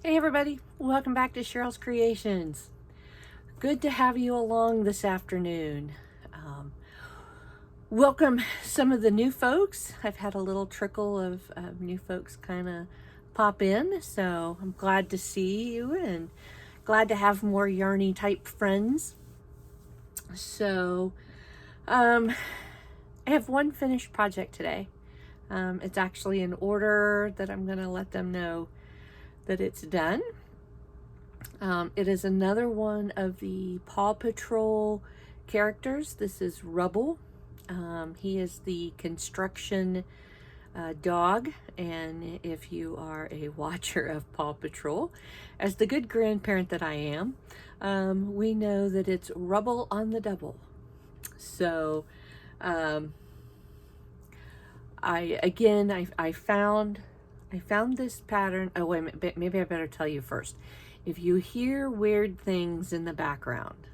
Hey everybody, welcome back to Cheryl's Creations. Good to have you along this afternoon. Welcome some of the new folks. I've had a little trickle of new folks kind of pop in, so I'm glad to see you and glad to have more yarny type friends. So I have one finished project today. It's actually in order that I'm going to let them know that it's done. It is another one of the Paw Patrol characters. This is Rubble. He is the construction dog, and if you are a watcher of Paw Patrol, as the good grandparent that I am, we know that it's Rubble on the double. So I found this pattern. Oh, wait a minute, maybe I better tell you first. If you hear weird things in the background,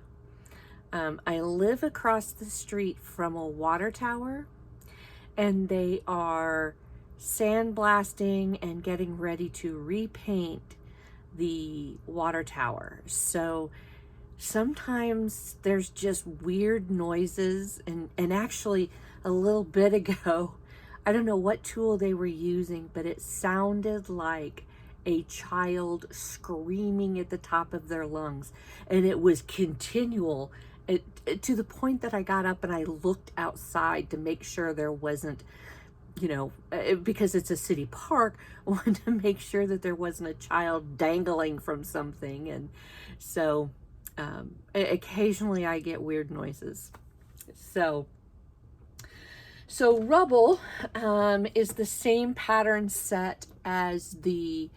I live across the street from a water tower, and they are sandblasting and getting ready to repaint the water tower. So sometimes there's just weird noises, and actually a little bit ago, I don't know what tool they were using, but it sounded like a child screaming at the top of their lungs, and it was continual to the point that I got up and I looked outside to make sure there wasn't, because it's a city park, I wanted to make sure that there wasn't a child dangling from something. And so occasionally I get weird noises. So Rubble is the same pattern set as the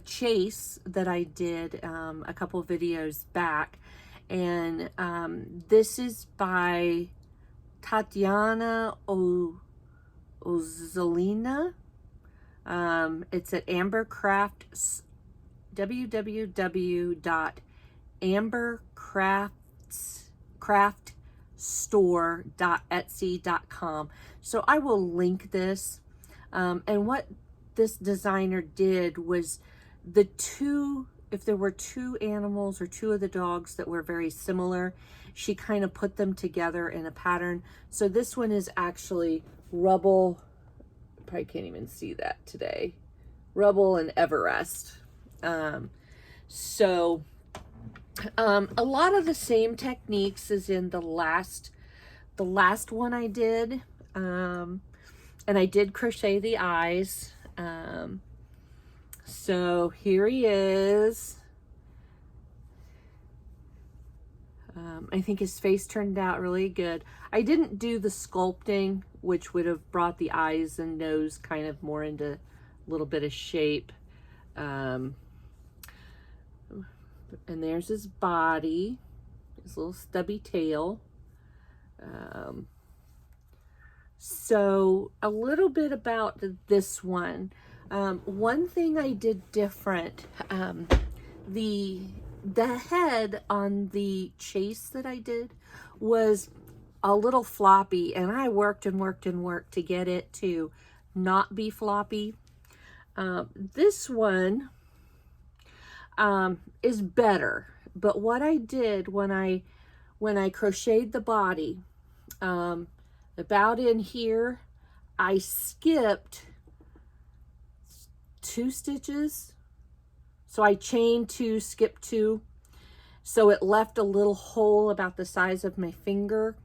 chase that I did a couple videos back. And this is by Tatiana Ozolina. It's at Amber Crafts, www.ambercraftstore.etsy.com. So I will link this. And what this designer did was if there were two animals or two of the dogs that were very similar, she kind of put them together in a pattern. So this one is actually Rubble. Probably can't even see that today. Rubble and Everest. A lot of the same techniques as in the last one I did. And I did crochet the eyes. So here he is. I think his face turned out really good. I didn't do the sculpting, which would have brought the eyes and nose kind of more into a little bit of shape. And there's his body, his little stubby tail. So a little bit about this one. One thing I did different, the head on the chase that I did was a little floppy, and I worked and worked and worked to get it to not be floppy. This one is better, but what I did when I crocheted the body, about in here, I skipped 2 stitches. So I chained 2, skipped 2. So it left a little hole about the size of my finger.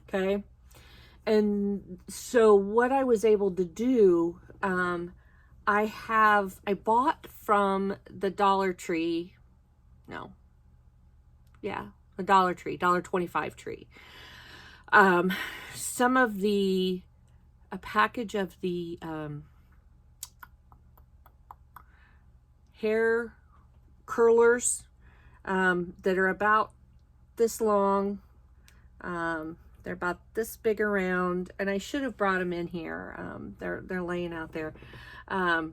Okay. And so what I was able to do, I bought from the Dollar Tree. No. Yeah. The Dollar Tree, $1.25 tree. A package of the, hair curlers that are about this long. They're about this big around, and I should have brought them in here. They're laying out there. But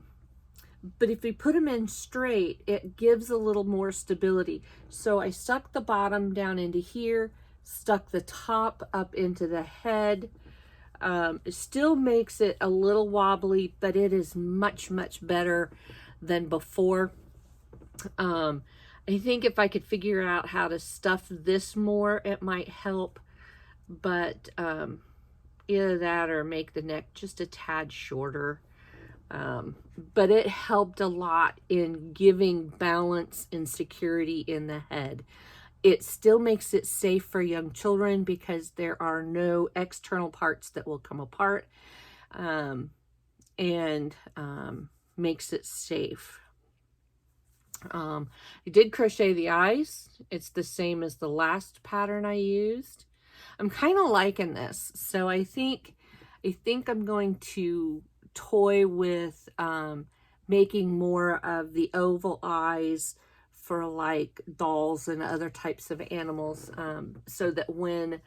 if you put them in straight, it gives a little more stability. So I stuck the bottom down into here, stuck the top up into the head. It still makes it a little wobbly, but it is much, much better than before. I think if I could figure out how to stuff this more, it might help. But either that or make the neck just a tad shorter. But it helped a lot in giving balance and security in the head. It still makes it safe for young children because there are no external parts that will come apart, and makes it safe. I did crochet the eyes. It's the same as the last pattern I used. I'm kind of liking this, so I think I'm going to toy with making more of the oval eyes for like dolls and other types of animals, so that when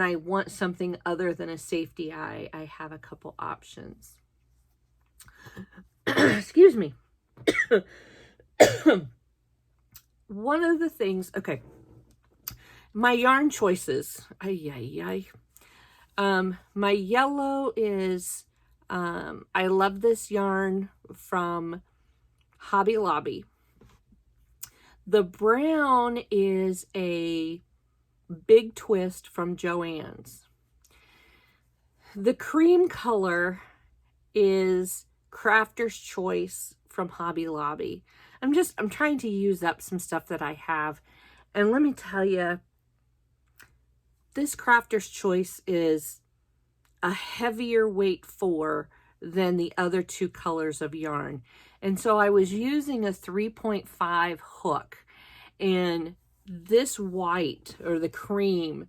I want something other than a safety eye, I have a couple options. Excuse me. One of the things, okay, my yarn choices. My yellow is, I love this yarn from Hobby Lobby. The brown is a Big Twist from Joann's. The cream color is Crafter's Choice from Hobby Lobby. I'm trying to use up some stuff that I have. And let me tell you, this Crafter's Choice is a heavier weight than the other two colors of yarn. And so I was using a 3.5 hook, and this white, or the cream,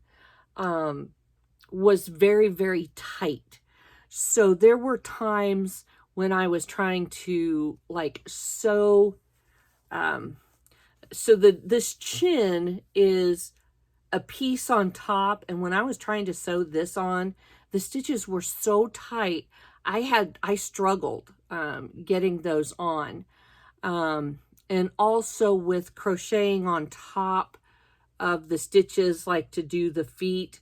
was very, very tight. So there were times when I was trying to like sew, so this chin is a piece on top, and when I was trying to sew this on, the stitches were so tight, I struggled getting those on. And also with crocheting on top of the stitches, like to do the feet,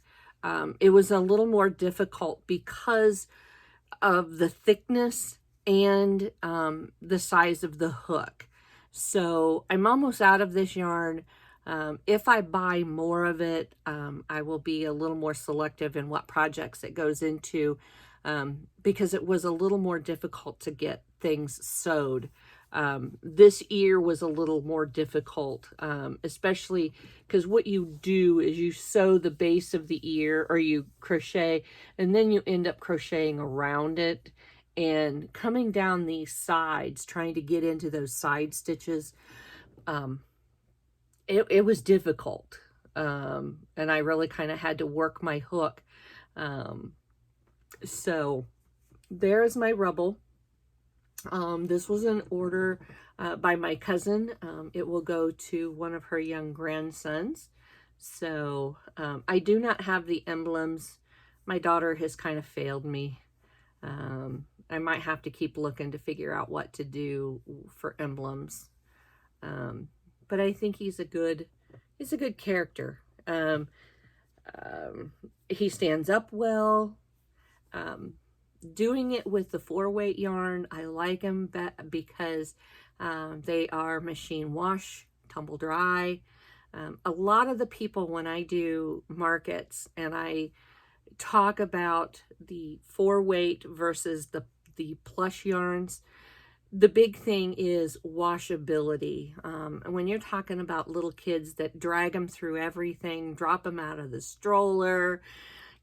it was a little more difficult because of the thickness and the size of the hook. So I'm almost out of this yarn. If I buy more of it, I will be a little more selective in what projects it goes into, because it was a little more difficult to get things sewed. This ear was a little more difficult, especially because what you do is you sew the base of the ear, or you crochet, and then you end up crocheting around it and coming down these sides, trying to get into those side stitches. It was difficult, and I really kind of had to work my hook. So there is my Rubble. This was an order by my cousin. It will go to one of her young grandsons. So I do not have the emblems. My daughter has kind of failed me. I might have to keep looking to figure out what to do for emblems. But I think he's a good character. He stands up well. Doing it with the 4-weight yarn, I like them because they are machine wash, tumble dry. A lot of the people, when I do markets and I talk about the 4-weight versus the plush yarns, the big thing is washability. And when you're talking about little kids that drag them through everything, drop them out of the stroller,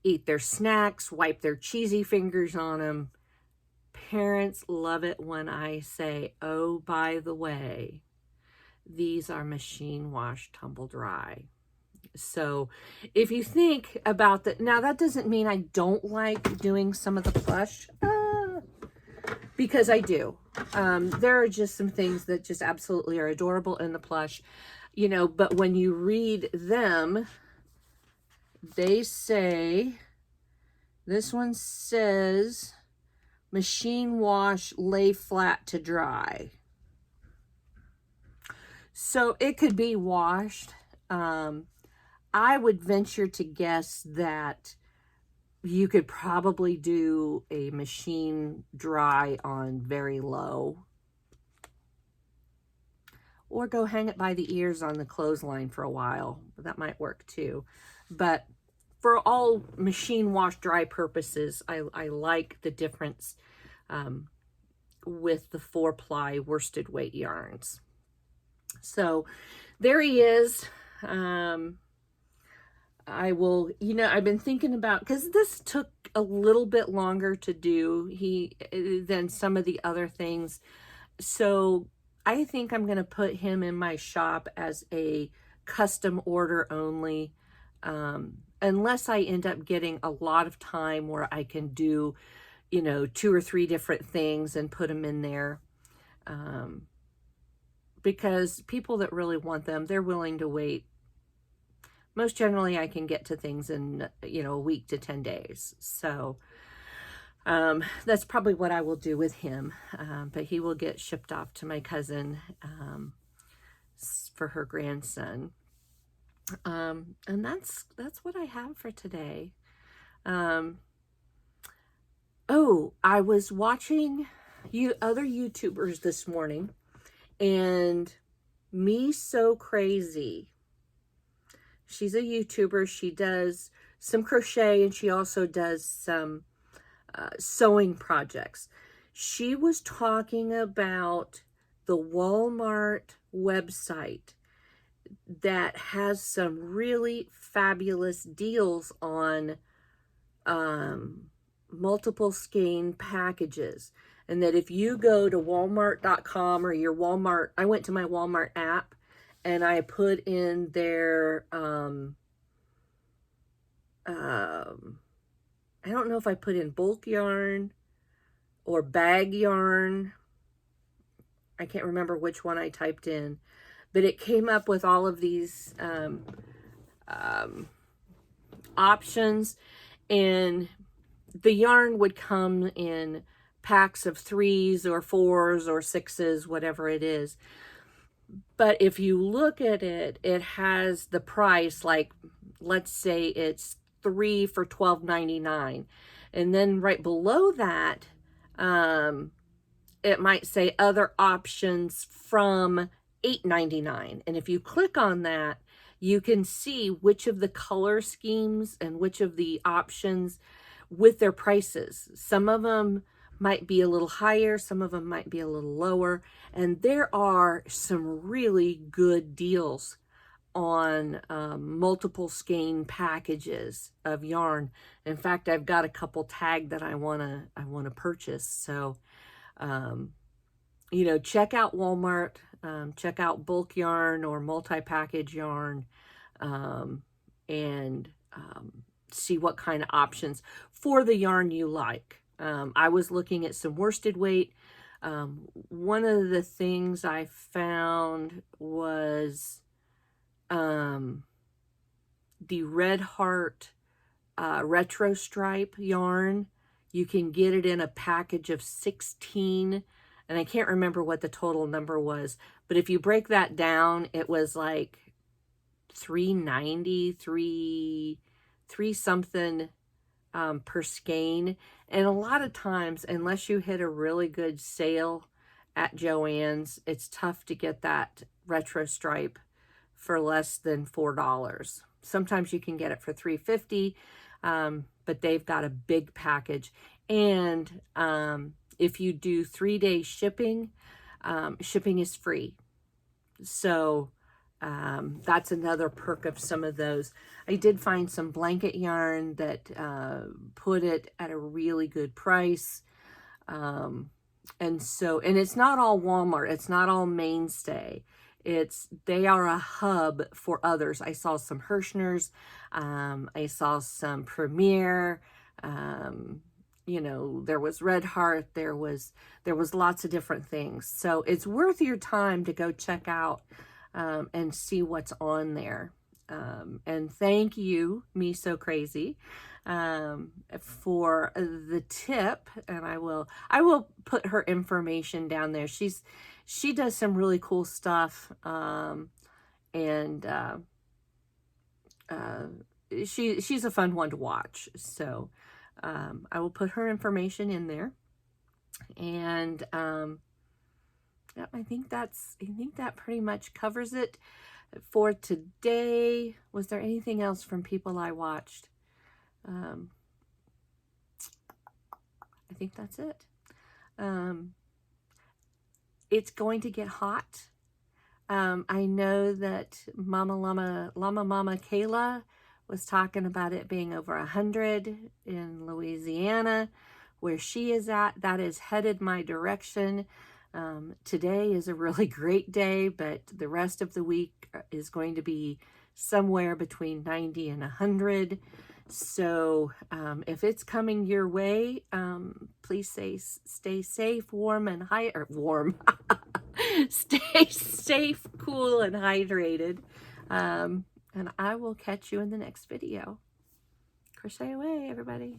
eat their snacks, wipe their cheesy fingers on them, parents love it when I say, oh, by the way, these are machine wash, tumble dry. So if you think about that, now that doesn't mean I don't like doing some of the plush, because I do. There are just some things that just absolutely are adorable in the plush, you know, but when you read them, they say, this one says, machine wash, lay flat to dry. So it could be washed. I would venture to guess that you could probably do a machine dry on very low. or go hang it by the ears on the clothesline for a while. That might work too. But for all machine wash dry purposes, I like the difference with the 4-ply worsted weight yarns. So there he is. I will, I've been thinking about, because this took a little bit longer to do than some of the other things. So I think I'm going to put him in my shop as a custom order only, unless I end up getting a lot of time where I can do, 2 or 3 different things and put them in there. Because people that really want them, they're willing to wait. Most generally, I can get to things in, a week to 10 days. So that's probably what I will do with him. But he will get shipped off to my cousin for her grandson. And that's what I have for today. Oh, I was watching other YouTubers this morning, and Me So Crazy. She's a YouTuber. She does some crochet, and she also does some sewing projects. She was talking about the Walmart website that has some really fabulous deals on multiple skein packages. And that if you go to walmart.com or your Walmart, I went to my Walmart app and I put in their, I don't know if I put in bulk yarn or bag yarn. I can't remember which one I typed in, but it came up with all of these options, and the yarn would come in packs of 3s or 4s or 6s, whatever it is. But if you look at it, it has the price, like, let's say it's 3 for $12.99. And then right below that, it might say other options from $8.99. And if you click on that, you can see which of the color schemes and which of the options with their prices. Some of them might be a little higher, some of them might be a little lower, and there are some really good deals on multiple skein packages of yarn. In fact, I've got a couple tagged that I wanna purchase. So check out Walmart, check out bulk yarn or multi-package yarn, and see what kind of options for the yarn you like. I was looking at some worsted weight. One of the things I found was the Red Heart retro stripe yarn. You can get it in a package of 16, and I can't remember what the total number was, but if you break that down, it was like $3.90, three something per skein. And a lot of times, unless you hit a really good sale at Joann's, it's tough to get that retro stripe for less than $4. Sometimes you can get it for $3.50, but they've got a big package. And if you do 3-day shipping, shipping is free. So that's another perk of some of those. I did find some blanket yarn that put it at a really good price. And it's not all Walmart. It's not all Mainstay. They are a hub for others. I saw some Hirschner's. I saw some Premier. There was Red Heart. There was lots of different things. So it's worth your time to go check out and see what's on there. And thank you, Me So Crazy, for the tip. And I will put her information down there. She does some really cool stuff. She's a fun one to watch. So I will put her information in there. And Yep, I think that pretty much covers it for today. Was there anything else from people I watched? I think that's it. It's going to get hot. I know that Mama Kayla was talking about it being over 100 in Louisiana, where she is at. That is headed my direction. Today is a really great day, but the rest of the week is going to be somewhere between 90 and 100. So if it's coming your way, please stay safe, warm, and stay safe, cool, and hydrated. And I will catch you in the next video. Crochet away, everybody.